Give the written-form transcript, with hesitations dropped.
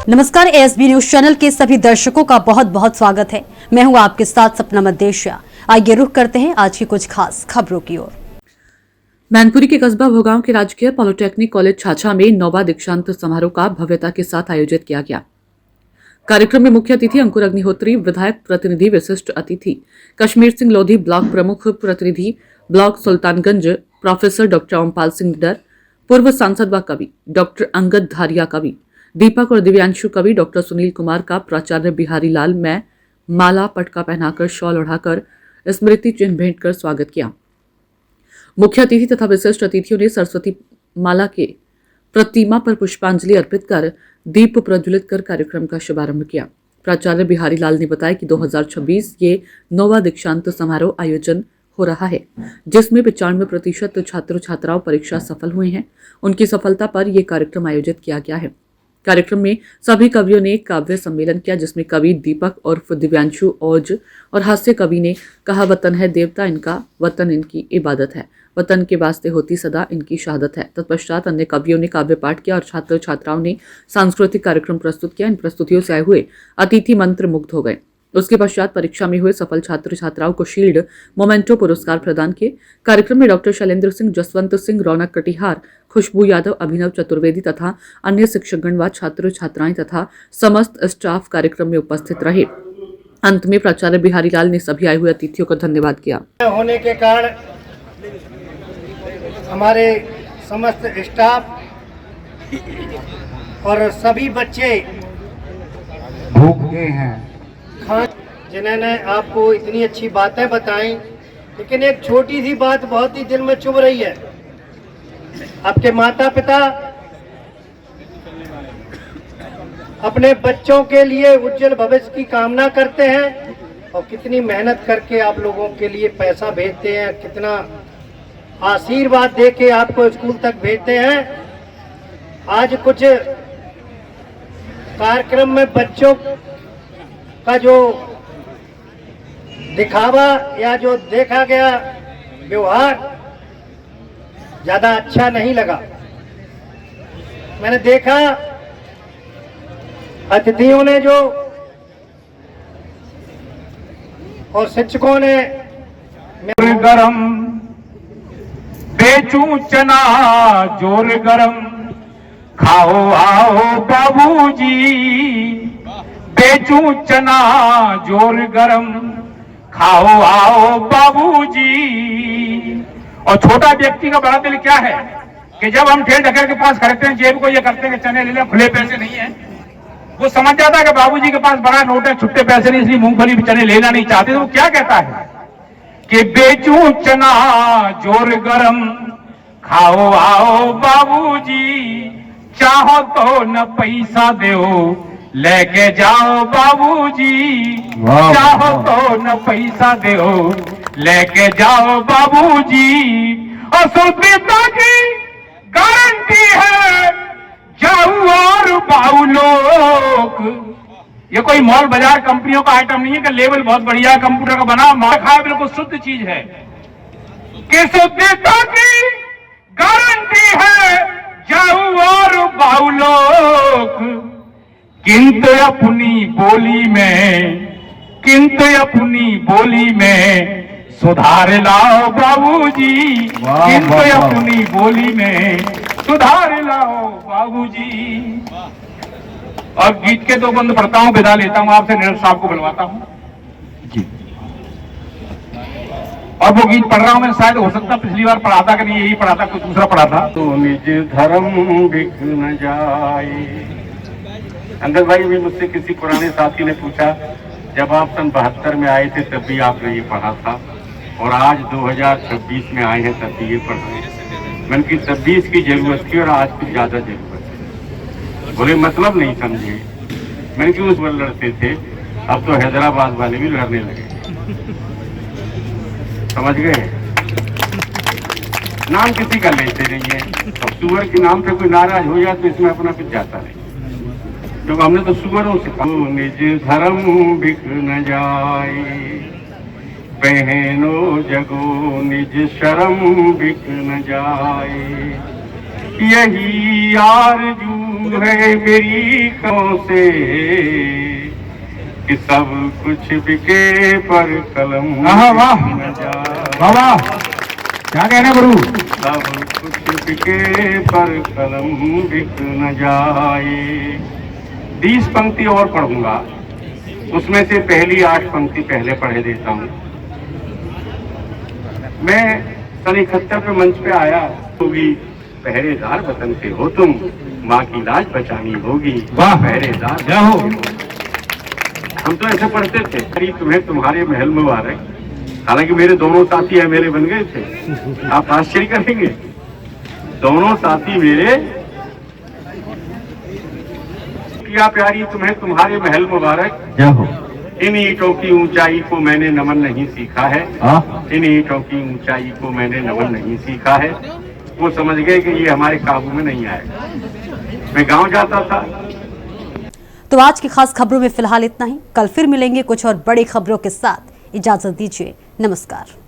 नमस्कार, ASB news channel के सभी दर्शकों का बहुत बहुत स्वागत है। मैं हूं आपके साथ सपना मदेशिया। आइए रुख करते हैं आज की कुछ खास खबरों की ओर। मैनपुरी के कस्बा भोगांव के राजकीय पॉलिटेक्निक कॉलेज छाछा में 9वां दीक्षांत समारोह का भव्यता के साथ आयोजित किया गया। कार्यक्रम में मुख्य अतिथि अंकुर अग्निहोत्री, विधायक प्रतिनिधि, विशिष्ट अतिथि कश्मीर सिंह लोधी, ब्लॉक प्रमुख प्रतिनिधि block Sultanganj professor doctor Ompal Singh निडर, पूर्व सांसद व कवि डॉक्टर अंगद धारिया कवि, दीपक और दिव्यांशु कवि डॉक्टर सुनील कुमार का प्राचार्य बिहारी लाल में माला पटका पहनाकर शॉल ओढ़ाकर स्मृति चिन्ह भेंट कर स्वागत किया। मुख्य अतिथि तथा विशिष्ट अतिथियों ने सरस्वती माला के प्रतिमा पर पुष्पांजलि अर्पित कर दीप प्रज्वलित कर कार्यक्रम का शुभारंभ किया। प्राचार्य बिहारी लाल ने बताया कि 2026 ये 9वां दीक्षांत समारोह आयोजन हो रहा है, जिसमें 95% छात्र छात्राओं परीक्षा सफल हुए हैं। उनकी सफलता पर यह कार्यक्रम आयोजित किया गया है। कार्यक्रम में सभी कवियों ने काव्य सम्मेलन किया, जिसमें कवि दीपक और दिव्यांशु औज और हास्य कवि ने कहा, वतन है देवता इनका, वतन इनकी इबादत है, वतन के वास्ते होती सदा इनकी शहादत है। तत्पश्चात अन्य कवियों ने काव्य पाठ किया और छात्र छात्राओं ने सांस्कृतिक कार्यक्रम प्रस्तुत किया। इन प्रस्तुतियों से आए हुए अतिथि मंत्र मुग्ध हो गए। उसके पश्चात परीक्षा में हुए सफल छात्र छात्राओं को शील्ड, मोमेंटो पुरस्कार प्रदान किए। कार्यक्रम में डॉक्टर शैलेंद्र सिंह, जसवंत सिंह, रौनक कटिहार, खुशबू यादव, अभिनव चतुर्वेदी तथा अन्य शिक्षकगण व छात्र छात्राएं तथा समस्त स्टाफ कार्यक्रम में उपस्थित रहे। अंत में प्राचार्य बिहारी लाल ने सभी आए हुए अतिथियों को धन्यवाद किया। होने के कारण हमारे समस्त स्टाफ और सभी बच्चे भूखे हैं, जिन्होंने आपको इतनी अच्छी बातें बताई, लेकिन एक छोटी सी बात बहुत ही दिल में चुभ रही है। आपके माता पिता अपने बच्चों के लिए उज्जवल भविष्य की कामना करते हैं और कितनी मेहनत करके आप लोगों के लिए पैसा भेजते हैं, कितना आशीर्वाद दे के आपको स्कूल तक भेजते हैं। आज कुछ कार्यक्रम में बच्चों का जो दिखावा या जो देखा गया व्यवहार ज्यादा अच्छा नहीं लगा। मैंने देखा अतिथियों ने जो और शिक्षकों ने गरम बेचूं चना जोर गरम, खाओ आओ बाबूजी, बेचूं चना जोर गरम, खाओ आओ बाबूजी। और छोटा व्यक्ति का बड़ा दिल क्या है कि जब हम ठेल ढकेल के पास खरीदते हैं, जेब को ये करते हैं कि चने ले लें, खुले पैसे नहीं है। वो समझ जाता है कि बाबूजी के पास बड़ा नोट है, छुट्टे पैसे नहीं, इसलिए मूंगफली भी चने लेना नहीं चाहते। तो वो क्या कहता है कि बेचूं चना जोर गरम, खाओ आओ बाबूजी, चाहो तो न पैसा दो लेके जाओ बाबूजी, चाहो तो न पैसा दो लेके जाओ बाबूजी। और शुद्धता की गारंटी है जाऊ और बाऊ लोग। ये कोई मॉल बाजार कंपनियों का आइटम नहीं है कि लेवल बहुत बढ़िया कंप्यूटर का बना मार खाया, बिल्कुल शुद्ध चीज है कि शुद्धता की गारंटी है जाऊ और बाऊ लोग। किंतु अपनी बोली में, किंतु अपनी बोली में सुधार लाओ बाबूजी, किंतु अपनी बोली में सुधार लाओ बाबूजी। और गीत के दो बंद पढ़ता हूं, विदा लेता हूं, आपसे नीरज साहब को बुलवाता हूं जी। और वो गीत पढ़ रहा हूं मैं, शायद हो सकता पिछली बार पढ़ा था कि नहीं, यही पढ़ा था, कोई दूसरा पढ़ा था। तो निज धर्म बिक न जाए। अंगद भाई भी मुझसे किसी पुराने साथी ने पूछा, जब आप सन 72 में आए थे तब भी आपने ये पढ़ा था और आज 2026 में आए हैं तब भी ये पढ़ रहे हैं। मैंने कि तब भी इसकी जरूरत थी और आज कुछ ज्यादा जरूरत है। बोले मतलब नहीं समझे। मैंने कि उस पर लड़ते थे, अब तो हैदराबाद वाले भी लड़ने लगे। समझ गए? नाम किसी का लेते नहीं है। अब सुअर के नाम पे कोई नाराज हो जाए तो इसमें अपना कुछ जाता नहीं, क्योंकि हमने तो सुअरों से कहा निज धर्म बिक न जाए, बहनों जगो निज शर्म बिक न जाए। यही आरज़ू है मेरी कौन से कि सब कुछ बिके पर कलम वाह वाह न जाए। वाह वाह, क्या कहना गुरु। सब कुछ बिके पर कलम बिक न जाए। 20 पंक्ति और पढ़ूंगा, उसमें से पहली 8 पंक्ति पहले पढ़े देता हूँ। मैं सन 71 पे मंच पे आया होगी, पहरेदार वतन के हो तुम, माँ की लाज बचानी होगी। वाह, पहरेदार क्या हो। हम तो ऐसे पढ़ते थे, अरे तुम्हें तुम्हारे महल मुबारक। हालांकि मेरे दोनों साथी एमएलए बन गए थे, आप आश्चर्य करेंगे। दोनों साथी मेरे, क्या प्यारी तुम्हें तुम्हारे महल मुबारक। क्या हो। इन ईंटों की ऊंचाई को मैंने नमन नहीं सीखा है। इन ईंटों की ऊंचाई को मैंने नमन नहीं सीखा है। वो समझ गए कि ये हमारे काबू में नहीं आएगा। मैं गांव जाता था। तो आज की खास खबरों में फिलहाल इतना ही। कल फिर मिलेंगे कुछ और बड़ी खबरों के साथ। इजाजत दीजिए, नमस्कार।